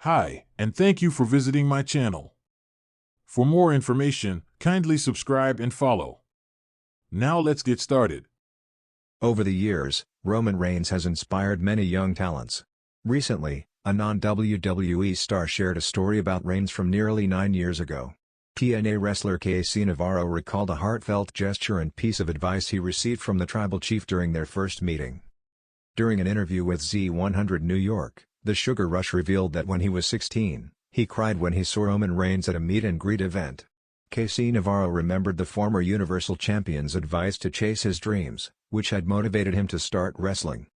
Hi, and thank you for visiting my channel. For more information, kindly subscribe and follow. Now let's get started. Over the years, Roman Reigns has inspired many young talents. Recently, a non-WWE star shared a story about Reigns from nearly 9 years ago. TNA wrestler Casey Navarro recalled a heartfelt gesture and piece of advice he received from the tribal chief during their first meeting. During an interview with Z100 New York, the Sugar Rush revealed that when he was 16, he cried when he saw Roman Reigns at a meet-and-greet event. Casey Navarro remembered the former Universal Champion's advice to chase his dreams, which had motivated him to start wrestling.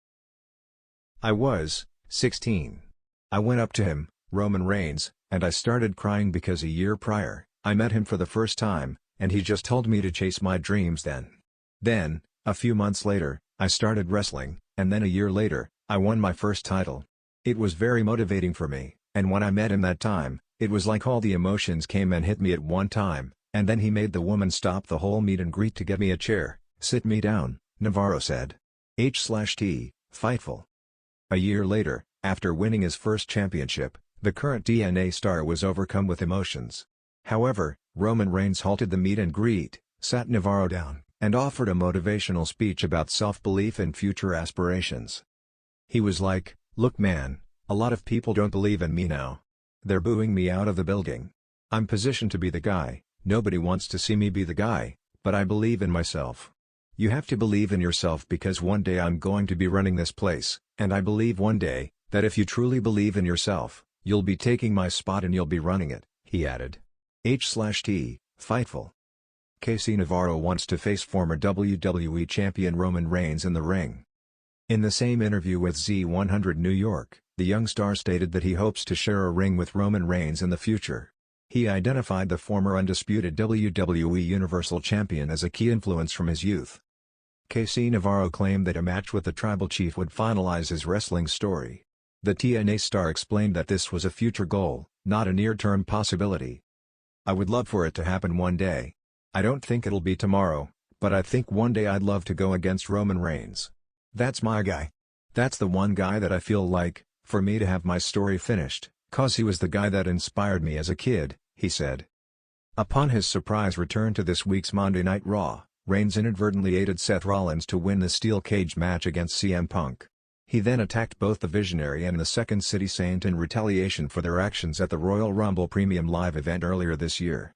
"I was 16. I went up to him, Roman Reigns, and I started crying because a year prior, I met him for the first time, and he just told me to chase my dreams then. Then, a few months later, I started wrestling, and then a year later, I won my first title. It was very motivating for me, and when I met him that time, it was like all the emotions came and hit me at one time, and then he made the woman stop the whole meet and greet to get me a chair, sit me down," Navarro said. H/T, Fightful. A year later, after winning his first championship, the current TNA star was overcome with emotions. However, Roman Reigns halted the meet and greet, sat Navarro down, and offered a motivational speech about self-belief and future aspirations. He was like, "Look man, a lot of people don't believe in me now. They're booing me out of the building. I'm positioned to be the guy, nobody wants to see me be the guy, but I believe in myself. You have to believe in yourself because one day I'm going to be running this place, and I believe one day, that if you truly believe in yourself, you'll be taking my spot and you'll be running it," he added. H/T, Fightful. Casey Navarro wants to face former WWE champion Roman Reigns in the ring. In the same interview with Z100 New York, the young star stated that he hopes to share a ring with Roman Reigns in the future. He identified the former undisputed WWE Universal Champion as a key influence from his youth. Casey Navarro claimed that a match with the tribal chief would finalize his wrestling story. The TNA star explained that this was a future goal, not a near-term possibility. "I would love for it to happen one day. I don't think it'll be tomorrow, but I think one day I'd love to go against Roman Reigns. That's my guy. That's the one guy that I feel like, for me to have my story finished, 'cause he was the guy that inspired me as a kid," he said. Upon his surprise return to this week's Monday Night Raw, Reigns inadvertently aided Seth Rollins to win the steel cage match against CM Punk. He then attacked both the Visionary and the Second City Saint in retaliation for their actions at the Royal Rumble Premium Live event earlier this year.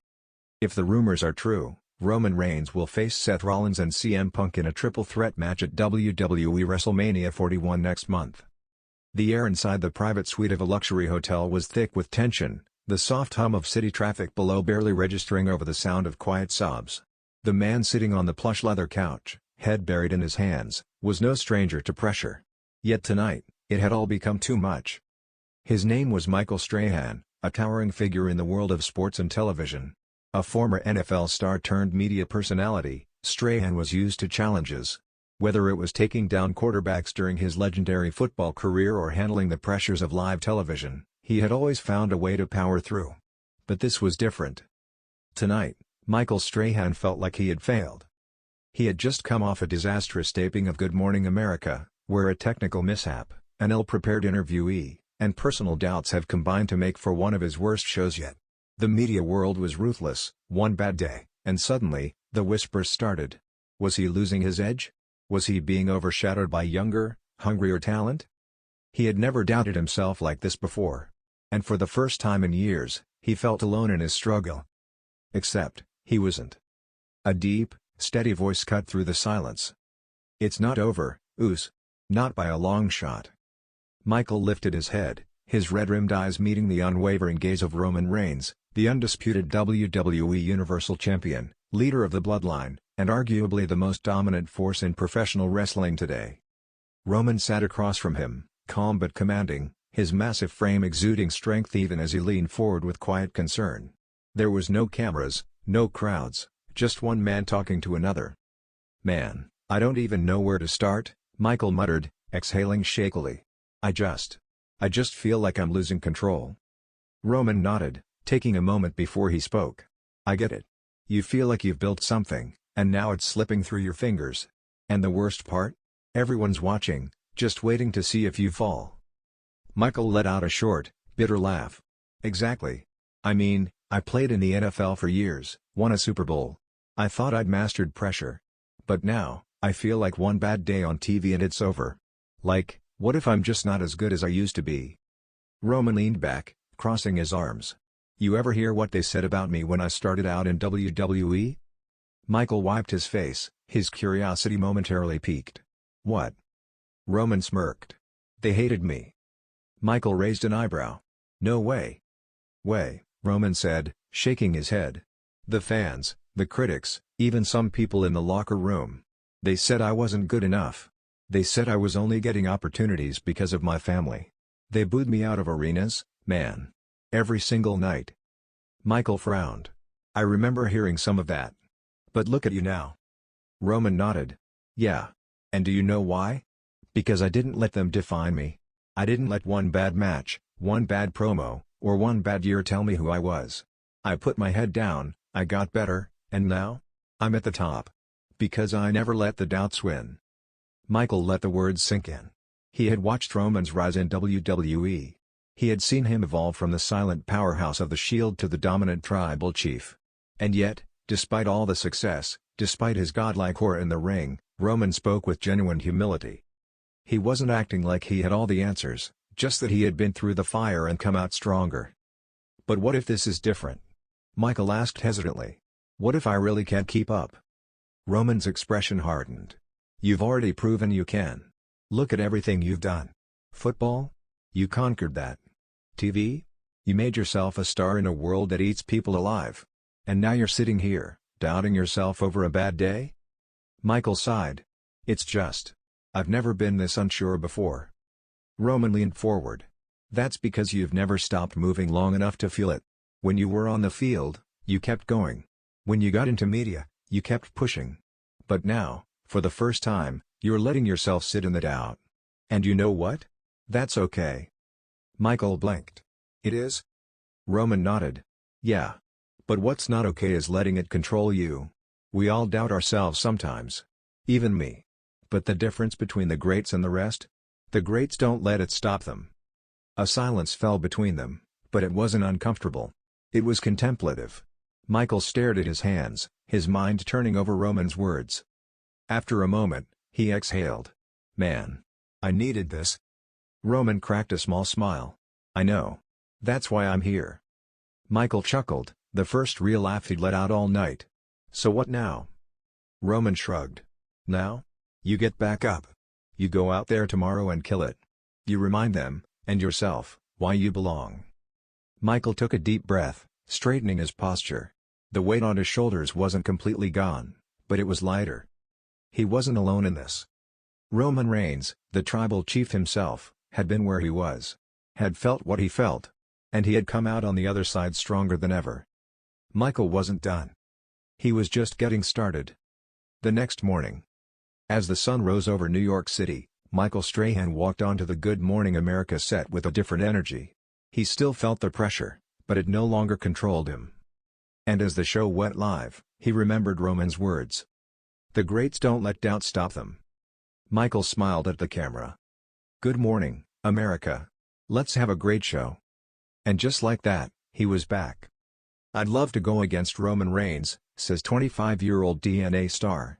If the rumors are true, Roman Reigns will face Seth Rollins and CM Punk in a triple threat match at WWE WrestleMania 41 next month. The air inside the private suite of a luxury hotel was thick with tension, the soft hum of city traffic below barely registering over the sound of quiet sobs. The man sitting on the plush leather couch, head buried in his hands, was no stranger to pressure. Yet tonight, it had all become too much. His name was Michael Strahan, a towering figure in the world of sports and television. A former NFL star turned media personality, Strahan was used to challenges. Whether it was taking down quarterbacks during his legendary football career or handling the pressures of live television, he had always found a way to power through. But this was different. Tonight, Michael Strahan felt like he had failed. He had just come off a disastrous taping of Good Morning America, where a technical mishap, an ill-prepared interviewee, and personal doubts have combined to make for one of his worst shows yet. The media world was ruthless, one bad day, and suddenly, the whispers started. Was he losing his edge? Was he being overshadowed by younger, hungrier talent? He had never doubted himself like this before. And for the first time in years, he felt alone in his struggle. Except, he wasn't. A deep, steady voice cut through the silence. "It's not over, Oos. Not by a long shot." Michael lifted his head, his red-rimmed eyes meeting the unwavering gaze of Roman Reigns, the undisputed WWE Universal Champion, leader of the Bloodline, and arguably the most dominant force in professional wrestling today. Roman sat across from him, calm but commanding, his massive frame exuding strength even as he leaned forward with quiet concern. There was no cameras, no crowds, just one man talking to another. "Man, I don't even know where to start," Michael muttered, exhaling shakily. I just feel like I'm losing control." Roman nodded, taking a moment before he spoke. "I get it. You feel like you've built something, and now it's slipping through your fingers. And the worst part? Everyone's watching, just waiting to see if you fall." Michael let out a short, Bitter laugh. Exactly. I mean, I played in the NFL for years, won a Super Bowl. I thought I'd mastered pressure. But now, I feel like one bad day on TV and it's over. Like, what if I'm just not as good as I used to be? Roman leaned back, crossing his arms. You ever hear what they said about me when I started out in WWE? Michael wiped his face, his curiosity momentarily piqued. What? Roman smirked. They hated me. Michael raised an eyebrow. No way. Way, Roman said, shaking his head. The fans, the critics, even some people in the locker room. They said I wasn't good enough. They said I was only getting opportunities because of my family. They booed me out of arenas, man. Every single night. Michael frowned. I remember hearing some of that. But look at you now. Roman nodded. Yeah. And do you know why? Because I didn't let them define me. I didn't let one bad match, one bad promo, or one bad year tell me who I was. I put my head down, I got better, and now? I'm at the top. Because I never let the doubts win. Michael let the words sink in. He had watched Roman's rise in WWE. He had seen him evolve from the silent powerhouse of the Shield to the dominant tribal chief. And yet, despite all the success, despite his godlike aura in the ring, Roman spoke with genuine humility. He wasn't acting like he had all the answers, just that he had been through the fire and come out stronger. But what if this is different? Michael asked hesitantly. What if I really can't keep up? Roman's expression hardened. You've already proven you can. Look at everything you've done. Football? You conquered that. TV? You made yourself a star in a world that eats people alive. And now you're sitting here, doubting yourself over a bad day? Michael sighed. It's just. I've never been this unsure before. Roman leaned forward. That's because you've never stopped moving long enough to feel it. When you were on the field, you kept going. When you got into media, you kept pushing. But now, for the first time, you're letting yourself sit in the doubt. And you know what? That's okay. Michael blinked. It is? Roman nodded. Yeah. But what's not okay is letting it control you. We all doubt ourselves sometimes. Even me. But the difference between the greats and the rest? The greats don't let it stop them. A silence fell between them, but it wasn't uncomfortable. It was contemplative. Michael stared at his hands, his mind turning over Roman's words. After a moment, he exhaled. Man. I needed this. Roman cracked a small smile. I know. That's why I'm here. Michael chuckled, the first real laugh he'd let out all night. So what now? Roman shrugged. Now? You get back up. You go out there tomorrow and kill it. You remind them, and yourself, why you belong. Michael took a deep breath, straightening his posture. The weight on his shoulders wasn't completely gone, but it was lighter. He wasn't alone in this. Roman Reigns, the tribal chief himself, had been where he was. Had felt what he felt. And he had come out on the other side stronger than ever. Michael wasn't done. He was just getting started. The next morning. As the sun rose over New York City, Michael Strahan walked onto the Good Morning America set with a different energy. He still felt the pressure, but it no longer controlled him. And as the show went live, he remembered Roman's words. The greats don't let doubt stop them. Michael smiled at the camera. Good morning, America. Let's have a great show. And just like that, he was back. I'd love to go against Roman Reigns, says 25-year-old DNA star.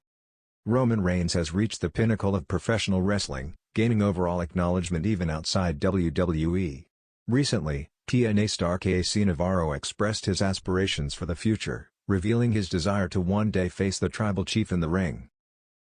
Roman Reigns has reached the pinnacle of professional wrestling, gaining overall acknowledgement even outside WWE. Recently, TNA star Casey Navarro expressed his aspirations for the future, revealing his desire to one day face the tribal chief in the ring.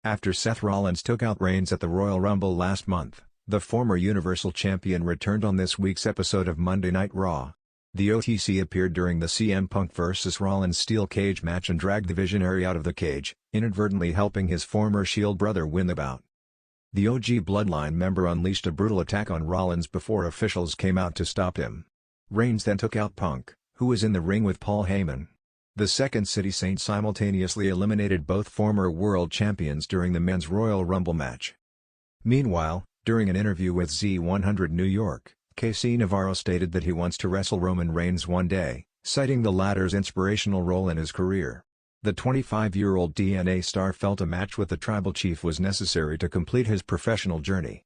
After Seth Rollins took out Reigns at the Royal Rumble last month, the former Universal Champion returned on this week's episode of Monday Night Raw. The OTC appeared during the CM Punk vs. Rollins steel cage match and dragged the Visionary out of the cage, inadvertently helping his former Shield brother win the bout. The OG Bloodline member unleashed a brutal attack on Rollins before officials came out to stop him. Reigns then took out Punk, who was in the ring with Paul Heyman. The Second City Saint simultaneously eliminated both former world champions during the men's Royal Rumble match. Meanwhile, during an interview with Z100 New York, Casey Navarro stated that he wants to wrestle Roman Reigns one day, citing the latter's inspirational role in his career. The 25-year-old DNA star felt a match with the tribal chief was necessary to complete his professional journey.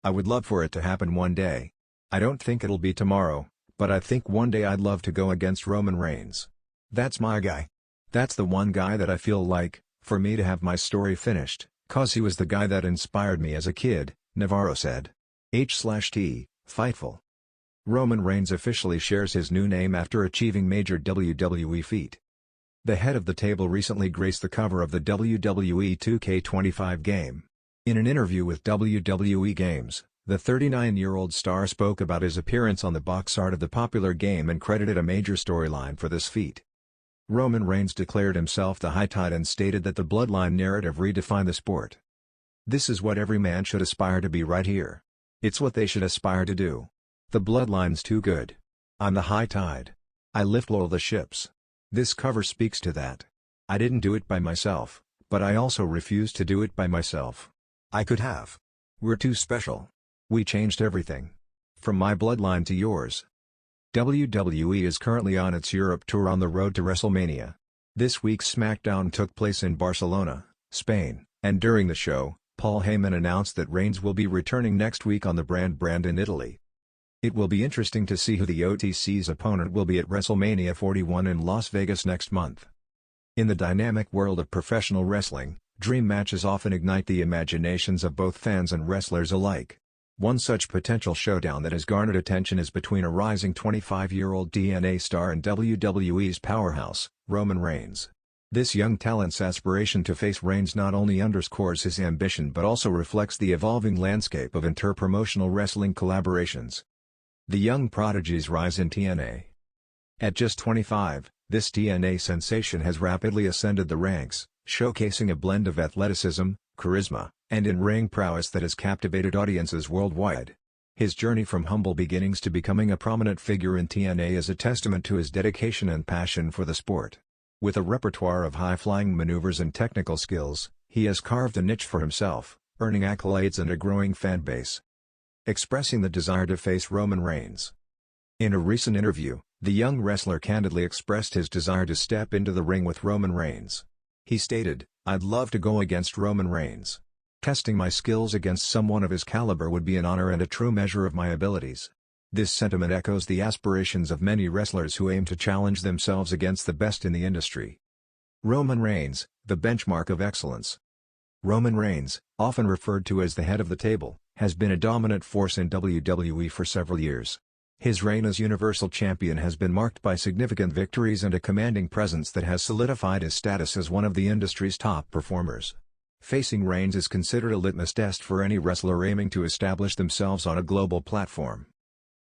I would love for it to happen one day. I don't think it'll be tomorrow, but I think one day I'd love to go against Roman Reigns. That's my guy. That's the one guy that I feel like, for me to have my story finished, 'cause he was the guy that inspired me as a kid," Navarro said. H/T, Fightful. Roman Reigns officially shares his new name after achieving major WWE feat. The head of the table recently graced the cover of the WWE 2K25 game. In an interview with WWE Games, the 39-year-old star spoke about his appearance on the box art of the popular game and credited a major storyline for this feat. Roman Reigns declared himself the High Tide and stated that the bloodline narrative redefined the sport. "This is what every man should aspire to be right here. It's what they should aspire to do. The bloodline's too good. I'm the High Tide. I lift all the ships." This cover speaks to that. "I didn't do it by myself, but I also refused to do it by myself. I could have. We're too special. We changed everything. From my bloodline to yours." WWE is currently on its Europe tour on the road to WrestleMania. This week's SmackDown took place in Barcelona, Spain, and during the show, Paul Heyman announced that Reigns will be returning next week on the brand in Italy. It will be interesting to see who the OTC's opponent will be at WrestleMania 41 in Las Vegas next month. In the dynamic world of professional wrestling, dream matches often ignite the imaginations of both fans and wrestlers alike. One such potential showdown that has garnered attention is between a rising 25-year-old TNA star and WWE's powerhouse, Roman Reigns. This young talent's aspiration to face Reigns not only underscores his ambition but also reflects the evolving landscape of interpromotional wrestling collaborations. The young prodigy's rise in TNA. At just 25, this TNA sensation has rapidly ascended the ranks, showcasing a blend of athleticism, charisma, and in-ring prowess that has captivated audiences worldwide. His journey from humble beginnings to becoming a prominent figure in TNA is a testament to his dedication and passion for the sport. With a repertoire of high-flying maneuvers and technical skills, he has carved a niche for himself, earning accolades and a growing fan base. Expressing the desire to face Roman Reigns. In a recent interview, the young wrestler candidly expressed his desire to step into the ring with Roman Reigns. He stated, "I'd love to go against Roman Reigns. Testing my skills against someone of his caliber would be an honor and a true measure of my abilities." This sentiment echoes the aspirations of many wrestlers who aim to challenge themselves against the best in the industry. Roman Reigns, the benchmark of excellence. Roman Reigns, often referred to as the head of the table, has been a dominant force in WWE for several years. His reign as Universal Champion has been marked by significant victories and a commanding presence that has solidified his status as one of the industry's top performers. Facing Reigns is considered a litmus test for any wrestler aiming to establish themselves on a global platform.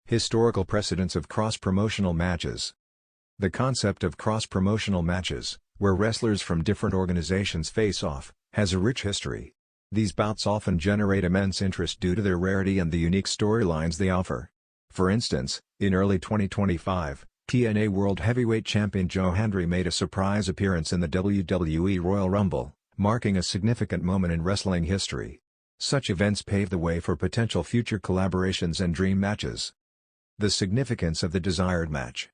Historical precedents of cross-promotional matches. The concept of cross-promotional matches, where wrestlers from different organizations face off, has a rich history. These bouts often generate immense interest due to their rarity and the unique storylines they offer. For instance, in early 2025, TNA World Heavyweight Champion Joe Hendry made a surprise appearance in the WWE Royal Rumble, marking a significant moment in wrestling history. Such events pave the way for potential future collaborations and dream matches. The significance of the desired match.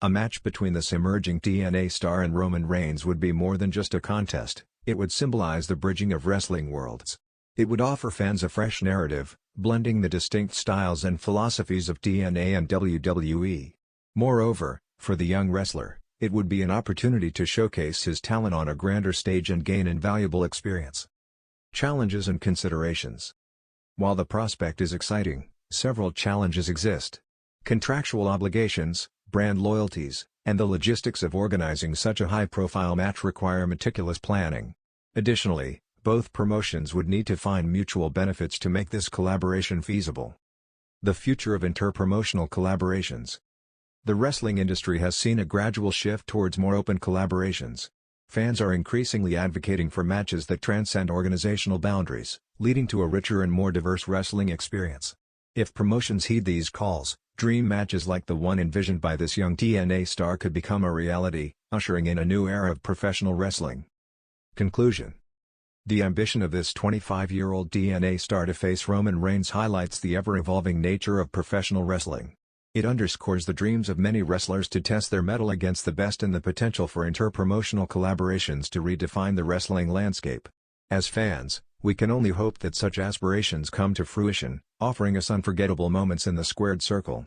A match between this emerging TNA star and Roman Reigns would be more than just a contest, it would symbolize the bridging of wrestling worlds. It would offer fans a fresh narrative, blending the distinct styles and philosophies of TNA and WWE. Moreover, for the young wrestler, it would be an opportunity to showcase his talent on a grander stage and gain invaluable experience. Challenges and considerations. While the prospect is exciting, several challenges exist. Contractual obligations, brand loyalties, and the logistics of organizing such a high-profile match require meticulous planning. Additionally, both promotions would need to find mutual benefits to make this collaboration feasible. The future of interpromotional collaborations. The wrestling industry has seen a gradual shift towards more open collaborations. Fans are increasingly advocating for matches that transcend organizational boundaries, leading to a richer and more diverse wrestling experience. If promotions heed these calls, dream matches like the one envisioned by this young TNA star could become a reality, ushering in a new era of professional wrestling. Conclusion. The ambition of this 25-year-old TNA star to face Roman Reigns highlights the ever-evolving nature of professional wrestling. It underscores the dreams of many wrestlers to test their mettle against the best and the potential for interpromotional collaborations to redefine the wrestling landscape. As fans, we can only hope that such aspirations come to fruition, offering us unforgettable moments in the squared circle.